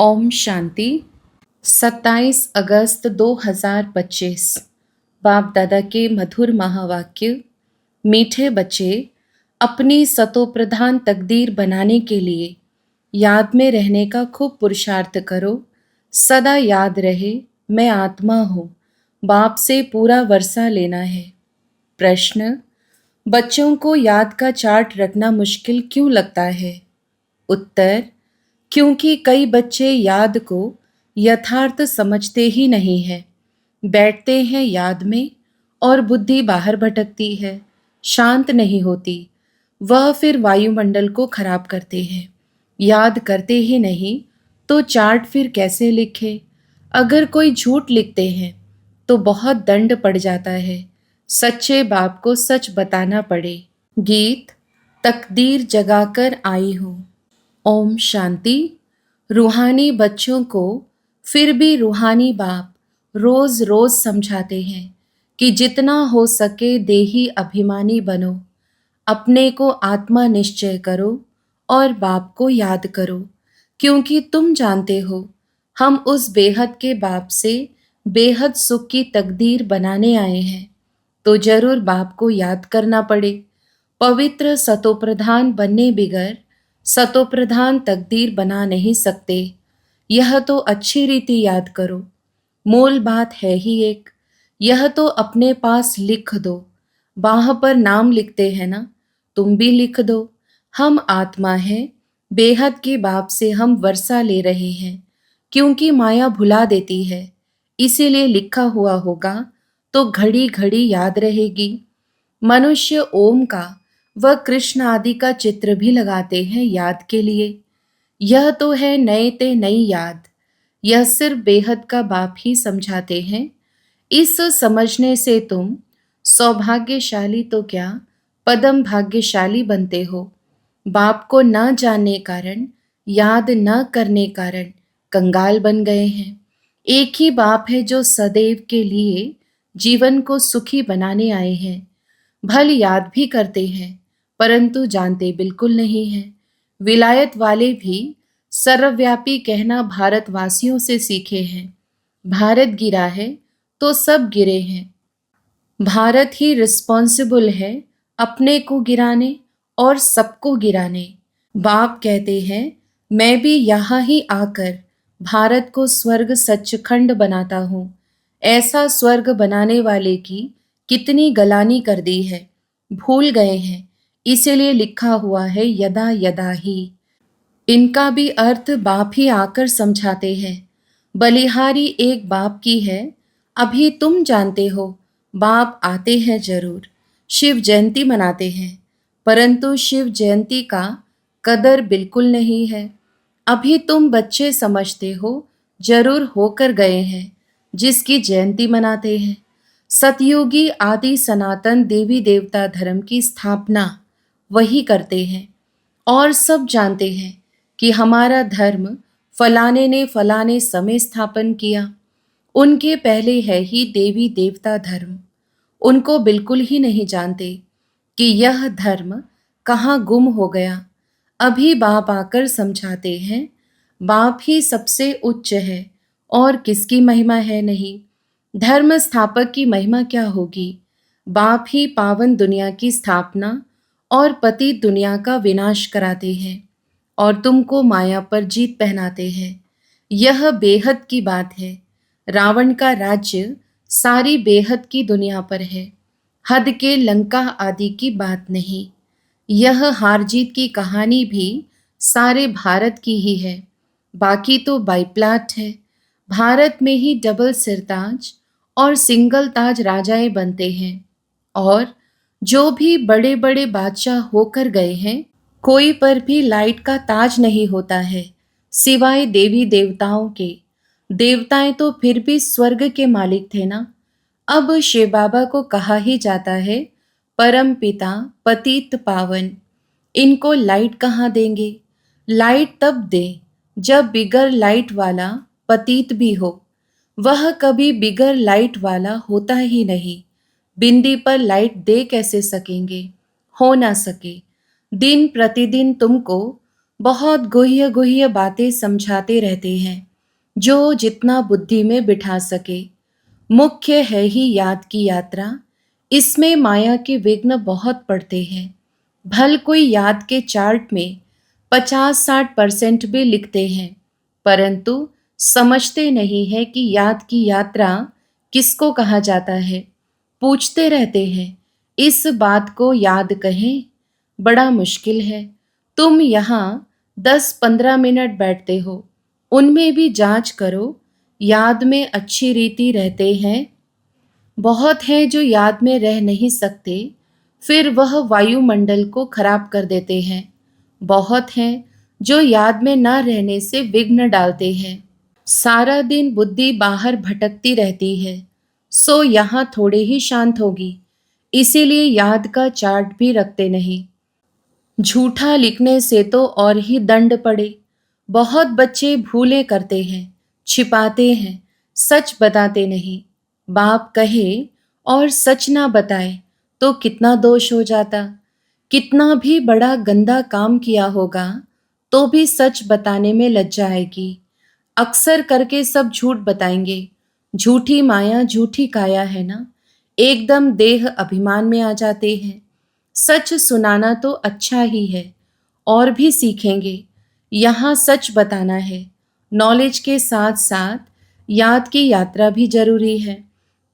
ओम शांति। 27 अगस्त 2025। बाप दादा के मधुर महावाक्य। मीठे बच्चे, अपनी सतोप्रधान तकदीर बनाने के लिए याद में रहने का खूब पुरुषार्थ करो। सदा याद रहे, मैं आत्मा हूँ, बाप से पूरा वर्षा लेना है। प्रश्न: बच्चों को याद का चार्ट रखना मुश्किल क्यों लगता है? उत्तर: क्योंकि कई बच्चे याद को यथार्थ समझते ही नहीं है। बैठते हैं याद में और बुद्धि बाहर भटकती है, शांत नहीं होती। वह फिर वायुमंडल को खराब करते हैं। याद करते ही नहीं तो चार्ट फिर कैसे लिखे? अगर कोई झूठ लिखते हैं तो बहुत दंड पड़ जाता है। सच्चे बाप को सच बताना पड़े। गीत: तकदीर जगाकर आई हूँ। ओम शांति। रूहानी बच्चों को फिर भी रूहानी बाप रोज रोज समझाते हैं कि जितना हो सके देही अभिमानी बनो, अपने को आत्मा निश्चय करो और बाप को याद करो, क्योंकि तुम जानते हो हम उस बेहद के बाप से बेहद सुख की तकदीर बनाने आए हैं, तो जरूर बाप को याद करना पड़े। पवित्र सतोप्रधान बनने बिगर सतोप्रधान तकदीर बना नहीं सकते। यह तो अच्छी रीति याद करो। मूल बात है ही एक, यह तो अपने पास लिख दो। बाह पर नाम लिखते हैं ना, तुम भी लिख दो। हम आत्मा हैं, बेहद के बाप से हम वर्षा ले रहे हैं, क्योंकि माया भुला देती है, इसीलिए लिखा हुआ होगा तो घड़ी घड़ी याद रहेगी। मनुष्य ओम का व कृष्ण आदि का चित्र भी लगाते हैं याद के लिए। यह तो है नए ते नई याद। यह सिर्फ बेहद का बाप ही समझाते हैं। इस समझने से तुम सौभाग्यशाली तो क्या, पदम भाग्यशाली बनते हो। बाप को न जानने कारण, याद न करने कारण कंगाल बन गए हैं। एक ही बाप है जो सदैव के लिए जीवन को सुखी बनाने आए हैं। भल याद भी करते हैं, परंतु जानते बिल्कुल नहीं हैं। विलायत वाले भी सर्वव्यापी कहना भारतवासियों से सीखे हैं। भारत गिरा है तो सब गिरे हैं। भारत ही रिस्पॉन्सिबल है अपने को गिराने और सबको गिराने। बाप कहते हैं, मैं भी यहाँ ही आकर भारत को स्वर्ग सच्चखंड बनाता हूँ। ऐसा स्वर्ग बनाने वाले की कितनी गलानी कर दी है, भूल गए हैं। इसीलिए लिखा हुआ है यदा यदा ही। इनका भी अर्थ बाप ही आकर समझाते हैं। बलिहारी एक बाप की है, अभी तुम जानते हो। बाप आते हैं जरूर, शिव जयंती मनाते हैं, परंतु शिव जयंती का कदर बिल्कुल नहीं है। अभी तुम बच्चे समझते हो, जरूर होकर गए हैं जिसकी जयंती मनाते हैं। सतयुगी आदि सनातन देवी देवता धर्म की स्थापना वही करते हैं और सब जानते हैं कि हमारा धर्म फलाने ने फलाने समय स्थापन किया। उनके पहले है ही देवी देवता धर्म। उनको बिल्कुल ही नहीं जानते कि यह धर्म कहाँ गुम हो गया। अभी बाप आकर समझाते हैं, बाप ही सबसे उच्च है और किसकी महिमा है नहीं। धर्म स्थापक की महिमा क्या होगी? बाप ही पावन दुनिया की स्थापना और पतित दुनिया का विनाश कराते हैं और तुमको माया पर जीत पहनाते हैं। यह बेहद की बात है। रावण का राज्य सारी बेहद की दुनिया पर है, हद के लंका आदि की बात नहीं। यह हार जीत की कहानी भी सारे भारत की ही है, बाकी तो बाइप्लाट है। भारत में ही डबल सिरताज और सिंगल ताज राजाएं बनते हैं, और जो भी बड़े बड़े बादशाह होकर गए हैं, कोई पर भी लाइट का ताज नहीं होता है सिवाय देवी देवताओं के। देवताएं तो फिर भी स्वर्ग के मालिक थे ना। अब शिव बाबा को कहा ही जाता है परम पिता पतित पावन। इनको लाइट कहाँ देंगे? लाइट तब दे जब बिगर लाइट वाला पतित भी हो। वह कभी बिगर लाइट वाला होता ही नहीं। बिंदी पर लाइट दे कैसे सकेंगे? हो ना सके। दिन प्रतिदिन तुमको बहुत गुह्य गुह्य बातें समझाते रहते हैं, जो जितना बुद्धि में बिठा सके। मुख्य है ही याद की यात्रा, इसमें माया के विघ्न बहुत पड़ते हैं। भल कोई याद के चार्ट में 50-60% भी लिखते हैं, परंतु समझते नहीं है कि याद की यात्रा किसको कहा जाता है। पूछते रहते हैं, इस बात को याद कहें? बड़ा मुश्किल है। तुम यहाँ 10-15 मिनट बैठते हो, उनमें भी जांच करो, याद में अच्छी रीति रहते हैं। बहुत हैं जो याद में रह नहीं सकते, फिर वह वायुमंडल को खराब कर देते हैं। बहुत हैं जो याद में न रहने से विघ्न डालते हैं। सारा दिन बुद्धि बाहर भटकती रहती है, सो यहाँ थोड़े ही शांत होगी, इसीलिए याद का चार्ट भी रखते नहीं। झूठा लिखने से तो और ही दंड पड़े। बहुत बच्चे भूले करते हैं, छिपाते हैं, सच बताते नहीं। बाप कहे और सच ना बताए तो कितना दोष हो जाता। कितना भी बड़ा गंदा काम किया होगा तो भी सच बताने में लज्जा आएगी। अक्सर करके सब झूठ बताएंगे। झूठी माया झूठी काया है ना, एकदम देह अभिमान में आ जाते हैं। सच सुनाना तो अच्छा ही है, और भी सीखेंगे। यहाँ सच बताना है। नॉलेज के साथ साथ याद की यात्रा भी जरूरी है,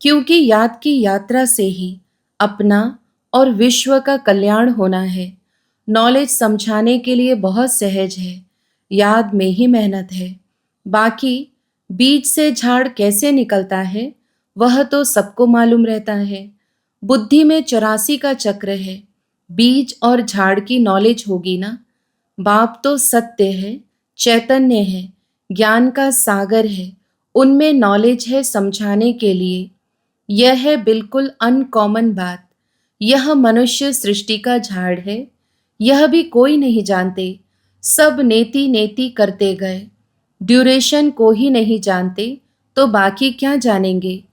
क्योंकि याद की यात्रा से ही अपना और विश्व का कल्याण होना है। नॉलेज समझाने के लिए बहुत सहज है, याद में ही मेहनत है। बाकी बीज से झाड़ कैसे निकलता है, वह तो सबको मालूम रहता है। बुद्धि में 84 का चक्र है, बीज और झाड़ की नॉलेज होगी ना। बाप तो सत्य है, चैतन्य है, ज्ञान का सागर है, उनमें नॉलेज है समझाने के लिए। यह है बिल्कुल अनकॉमन बात। यह मनुष्य सृष्टि का झाड़ है, यह भी कोई नहीं जानते। सब नेति नेति करते गए, ड्यूरेशन को ही नहीं जानते, तो बाकी क्या जानेंगे।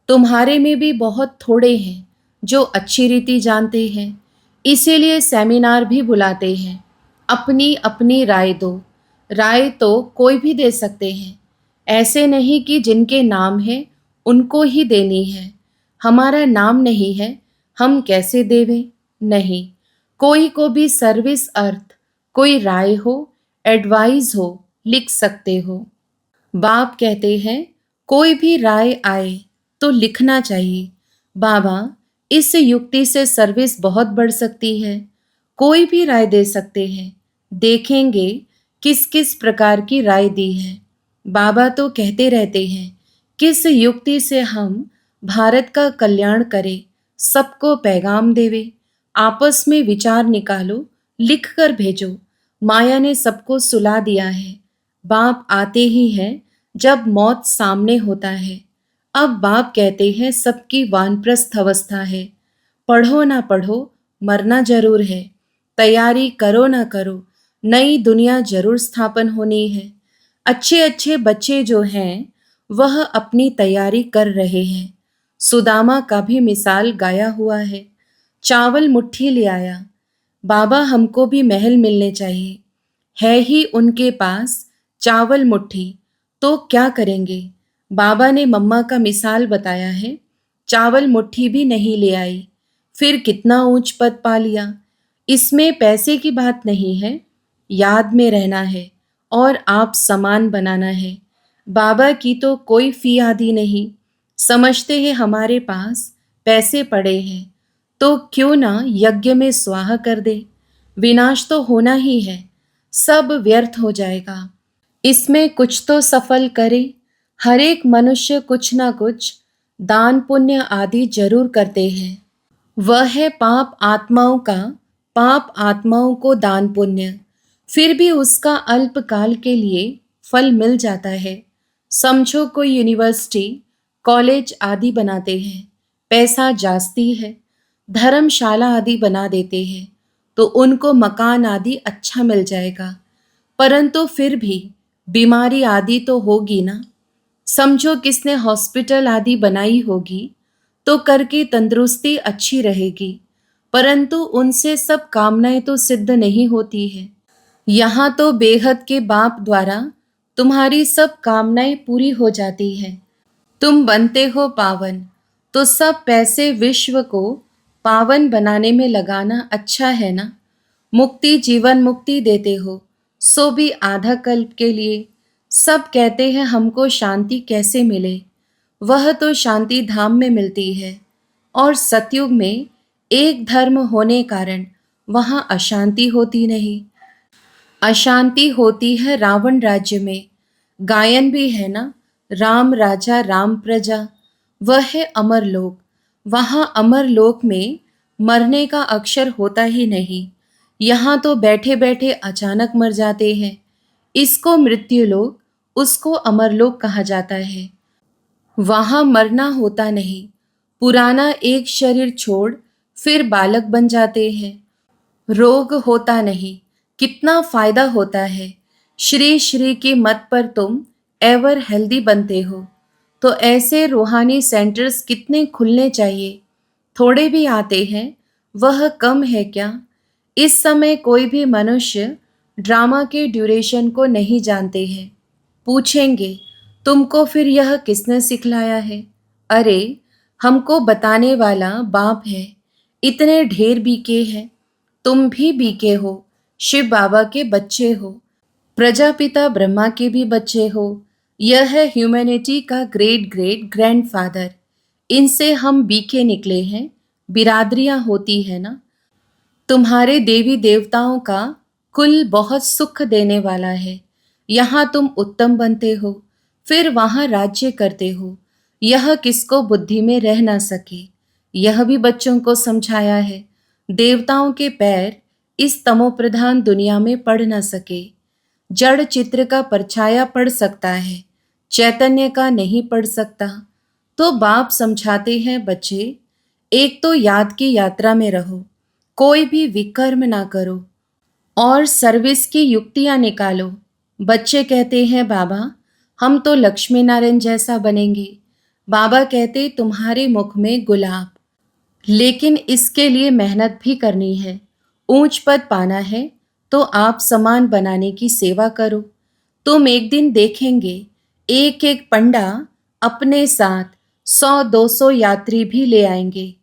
तुम्हारे में भी बहुत थोड़े हैं जो अच्छी रीति जानते हैं, इसीलिए सेमिनार भी बुलाते हैं। अपनी अपनी राय दो। राय तो कोई भी दे सकते हैं, ऐसे नहीं कि जिनके नाम है उनको ही देनी है। हमारा नाम नहीं है, हम कैसे देवें? नहीं, कोई को भी सर्विस अर्थ कोई राय हो, एडवाइस हो, लिख सकते हो। बाप कहते हैं, कोई भी राय आए तो लिखना चाहिए। बाबा, इस युक्ति से सर्विस बहुत बढ़ सकती है। कोई भी राय दे सकते हैं, देखेंगे किस किस प्रकार की राय दी है। बाबा तो कहते रहते हैं, किस युक्ति से हम भारत का कल्याण करें, सबको पैगाम देवे। आपस में विचार निकालो, लिख कर भेजो। माया ने सबको सुला दिया है। बाप आते ही हैं जब मौत सामने होता है। अब बाप कहते हैं सबकी वानप्रस्थ अवस्था है। पढ़ो ना पढ़ो, मरना जरूर है। तैयारी करो ना करो, नई दुनिया जरूर स्थापन होनी है। अच्छे अच्छे बच्चे जो हैं वह अपनी तैयारी कर रहे हैं। सुदामा का भी मिसाल गाया हुआ है। चावल मुट्ठी ले आया। बाबा, हमको भी महल मिलने चाहिए। है ही उनके पास चावल मुट्ठी, तो क्या करेंगे? बाबा ने मम्मा का मिसाल बताया है, चावल मुट्ठी भी नहीं ले आई, फिर कितना ऊंच पद पा लिया। इसमें पैसे की बात नहीं है, याद में रहना है और आप समान बनाना है। बाबा की तो कोई फी आदि नहीं। समझते हैं हमारे पास पैसे पड़े हैं, तो क्यों ना यज्ञ में स्वाहा कर दे। विनाश तो होना ही है, सब व्यर्थ हो जाएगा। इसमें कुछ तो सफल करे। हर एक मनुष्य कुछ ना कुछ दान पुण्य आदि जरूर करते हैं। वह है पाप आत्माओं का, पाप आत्माओं को दान पुण्य, फिर भी उसका अल्पकाल के लिए फल मिल जाता है। समझो कोई यूनिवर्सिटी, कॉलेज आदि बनाते हैं, पैसा जास्ती है, धर्मशाला आदि बना देते हैं, तो उनको मकान आदि अच्छा मिल जाएगा, परंतु फिर भी बीमारी आदि तो होगी ना। समझो किसने हॉस्पिटल आदि बनाई होगी, तो करके तंदुरुस्ती अच्छी रहेगी, परंतु उनसे सब कामनाएं तो सिद्ध नहीं होती है। यहाँ तो बेहद के बाप द्वारा तुम्हारी सब कामनाएं पूरी हो जाती हैं। तुम बनते हो पावन, तो सब पैसे विश्व को पावन बनाने में लगाना अच्छा है ना। मुक्ति जीवन मुक्ति देते हो, सो भी आधा कल्प के लिए। सब कहते हैं हमको शांति कैसे मिले, वह तो शांति धाम में मिलती है। और सतयुग में एक धर्म होने कारण वहाँ अशांति होती नहीं। अशांति होती है रावण राज्य में। गायन भी है ना, राम राजा राम प्रजा। वह है अमर लोक। वहाँ अमर लोक में मरने का अक्षर होता ही नहीं। यहाँ तो बैठे बैठे अचानक मर जाते हैं। इसको मृत्यु लोक, उसको अमर लोक कहा जाता है। वहाँ मरना होता नहीं। पुराना एक शरीर छोड़ फिर बालक बन जाते हैं। रोग होता नहीं, कितना फायदा होता है। श्री श्री की मत पर तुम एवर हेल्दी बनते हो। तो ऐसे रूहानी सेंटर्स कितने खुलने चाहिए। थोड़े भी आते हैं, वह कम है क्या। इस समय कोई भी मनुष्य ड्रामा के ड्यूरेशन को नहीं जानते हैं। पूछेंगे, तुमको फिर यह किसने सिखलाया है। अरे, हमको बताने वाला बाप है। इतने ढेर बीके हैं। तुम भी बीके हो, शिव बाबा के बच्चे हो, प्रजापिता ब्रह्मा के भी बच्चे हो। यह है ह्यूमैनिटी का ग्रेट ग्रेट ग्रैंडफादर। इनसे हम बीके निकले हैं। बिरादरियां होती है ना। तुम्हारे देवी देवताओं का कुल बहुत सुख देने वाला है। यहाँ तुम उत्तम बनते हो, फिर वहाँ राज्य करते हो। यह किसको बुद्धि में रह ना सके। यह भी बच्चों को समझाया है। देवताओं के पैर इस तमोप्रधान दुनिया में पड़ न सके। जड़ चित्र का परछाया पड़ सकता है, चैतन्य का नहीं पड़ सकता। तो बाप समझाते हैं, बच्चे, एक तो याद की यात्रा में रहो, कोई भी विकर्म ना करो और सर्विस की युक्तियां निकालो। बच्चे कहते हैं, बाबा हम तो लक्ष्मी नारायण जैसा बनेंगे। बाबा कहते, तुम्हारे मुख में गुलाब, लेकिन इसके लिए मेहनत भी करनी है। ऊंच पद पाना है तो आप समान बनाने की सेवा करो। तुम एक दिन देखेंगे, एक एक पंडा अपने साथ 100-200 यात्री भी ले आएंगे।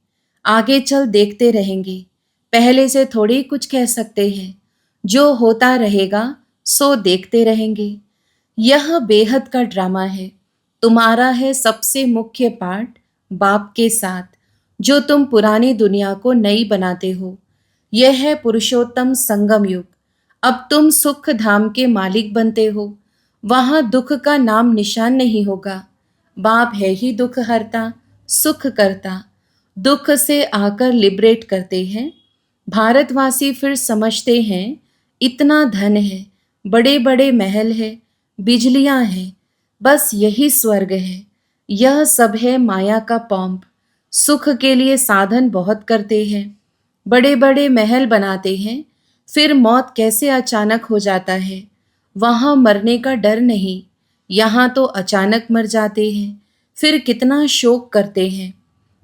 आगे चल देखते रहेंगे। पहले से थोड़ी कुछ कह सकते हैं। जो होता रहेगा सो देखते रहेंगे। यह बेहद का ड्रामा है। तुम्हारा है सबसे मुख्य पार्ट बाप के साथ, जो तुम पुरानी दुनिया को नई बनाते हो। यह है पुरुषोत्तम संगम युग। अब तुम सुख धाम के मालिक बनते हो। वहां दुख का नाम निशान नहीं होगा। बाप है ही दुख हरता, सुख करता। दुख से आकर लिबरेट करते हैं। भारतवासी फिर समझते हैं, इतना धन है, बड़े बड़े महल है, बिजलियां हैं, बस यही स्वर्ग है। यह सब है माया का पॉम्प। सुख के लिए साधन बहुत करते हैं, बड़े बड़े महल बनाते हैं, फिर मौत कैसे अचानक हो जाता है। वहां मरने का डर नहीं। यहाँ तो अचानक मर जाते हैं, फिर कितना शोक करते हैं,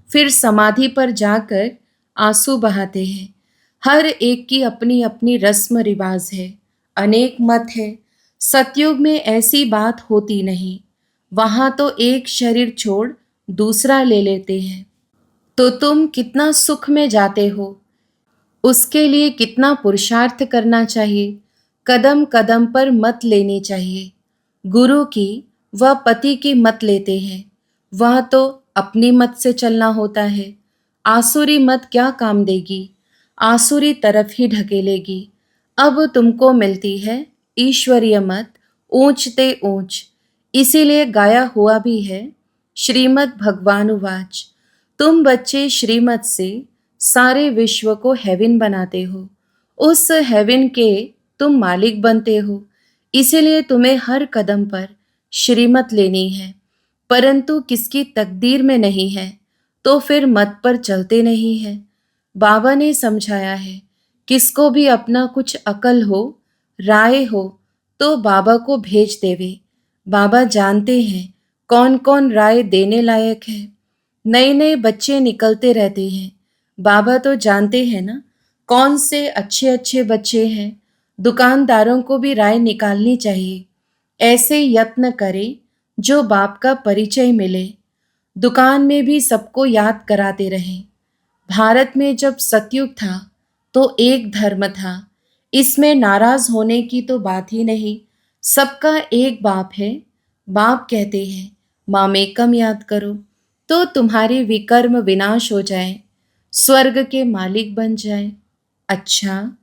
फिर समाधि पर जाकर आंसू बहाते हैं। हर एक की अपनी अपनी रस्म रिवाज है, अनेक मत है। सतयुग में ऐसी बात होती नहीं। वहां तो एक शरीर छोड़ दूसरा ले लेते हैं। तो तुम कितना सुख में जाते हो, उसके लिए कितना पुरुषार्थ करना चाहिए। कदम कदम पर मत लेनी चाहिए। गुरु की व पति की मत लेते हैं, वह तो अपनी मत से चलना होता है। आसुरी मत क्या काम देगी, आसुरी तरफ ही ढकेलेगी। अब तुमको मिलती है ईश्वरीय मत, ऊंचते ऊंच। इसीलिए गाया हुआ भी है, श्रीमद् भगवानुवाच। तुम बच्चे श्रीमत से सारे विश्व को हेवन बनाते हो। उस हेवन के तुम मालिक बनते हो। इसीलिए तुम्हें हर कदम पर श्रीमत लेनी है। परंतु किसकी तकदीर में नहीं है तो फिर मत पर चलते नहीं है। बाबा ने समझाया है, किसको भी अपना कुछ अकल हो, राय हो, तो बाबा को भेज देवे। बाबा जानते हैं कौन कौन राय देने लायक है। नए नए बच्चे निकलते रहते हैं। बाबा तो जानते हैं ना कौन से अच्छे अच्छे बच्चे हैं। दुकानदारों को भी राय निकालनी चाहिए। ऐसे यत्न करें जो बाप का परिचय मिले। दुकान में भी सबको याद कराते रहें। भारत में जब सतयुग था तो एक धर्म था। इसमें नाराज होने की तो बात ही नहीं। सबका एक बाप है। बाप कहते हैं मामेकम याद करो तो तुम्हारे विकर्म विनाश हो जाए, स्वर्ग के मालिक बन जाए। अच्छा,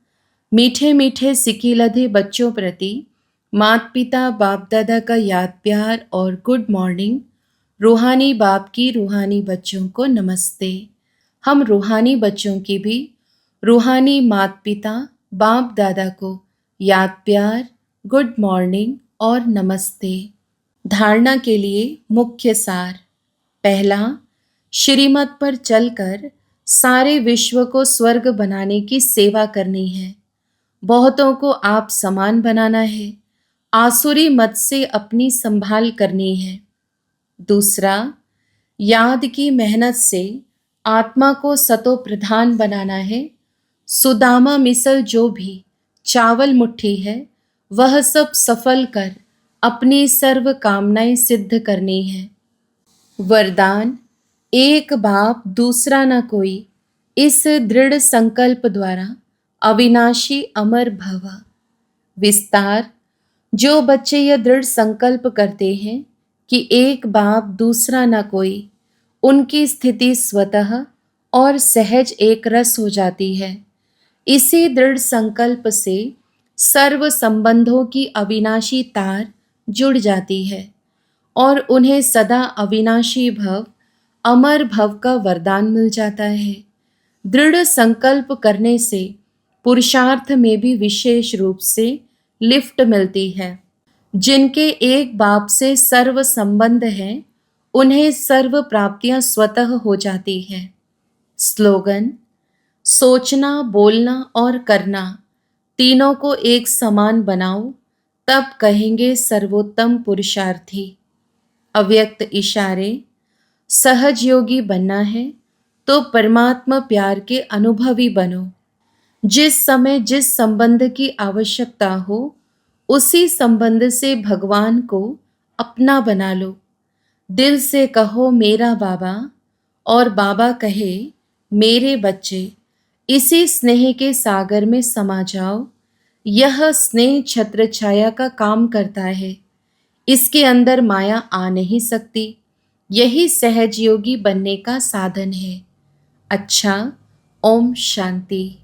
मीठे मीठे सिकिलधे बच्चों प्रति माता पिता बाप दादा का याद प्यार और गुड मॉर्निंग। रूहानी बाप की रूहानी बच्चों को नमस्ते। हम रूहानी बच्चों की भी रूहानी माता पिता बाप दादा को याद प्यार, गुड मॉर्निंग और नमस्ते। धारणा के लिए मुख्य सार। पहला, श्रीमत पर चलकर सारे विश्व को स्वर्ग बनाने की सेवा करनी है। बहुतों को आप समान बनाना है। आसुरी मत से अपनी संभाल करनी है। दूसरा, याद की मेहनत से आत्मा को सतो प्रधान बनाना है। सुदामा मिसल जो भी चावल मुट्ठी है वह सब सफल कर अपनी सर्व कामनाएं सिद्ध करनी है। वरदान, एक बाप दूसरा न कोई, इस दृढ़ संकल्प द्वारा अविनाशी अमर भव। विस्तार, जो बच्चे यह दृढ़ संकल्प करते हैं कि एक बाप दूसरा न कोई, उनकी स्थिति स्वतः और सहज एक रस हो जाती है। इसी दृढ़ संकल्प से सर्व संबंधों की अविनाशी तार जुड़ जाती है और उन्हें सदा अविनाशी भव, अमर भव का वरदान मिल जाता है। दृढ़ संकल्प करने से पुरुषार्थ में भी विशेष रूप से लिफ्ट मिलती है। जिनके एक बाप से सर्व संबंध हैं, उन्हें सर्व प्राप्तियां स्वतः हो जाती हैं। स्लोगन, सोचना, बोलना और करना तीनों को एक समान बनाओ, तब कहेंगे सर्वोत्तम पुरुषार्थी। अव्यक्त इशारे, सहज योगी बनना है तो परमात्मा प्यार के अनुभवी बनो। जिस समय जिस संबंध की आवश्यकता हो उसी संबंध से भगवान को अपना बना लो। दिल से कहो मेरा बाबा और बाबा कहे मेरे बच्चे। इसी स्नेह के सागर में समा जाओ। यह स्नेह छत्र छाया का काम करता है। इसके अंदर माया आ नहीं सकती। यही सहज योगी बनने का साधन है। अच्छा, ओम शांति।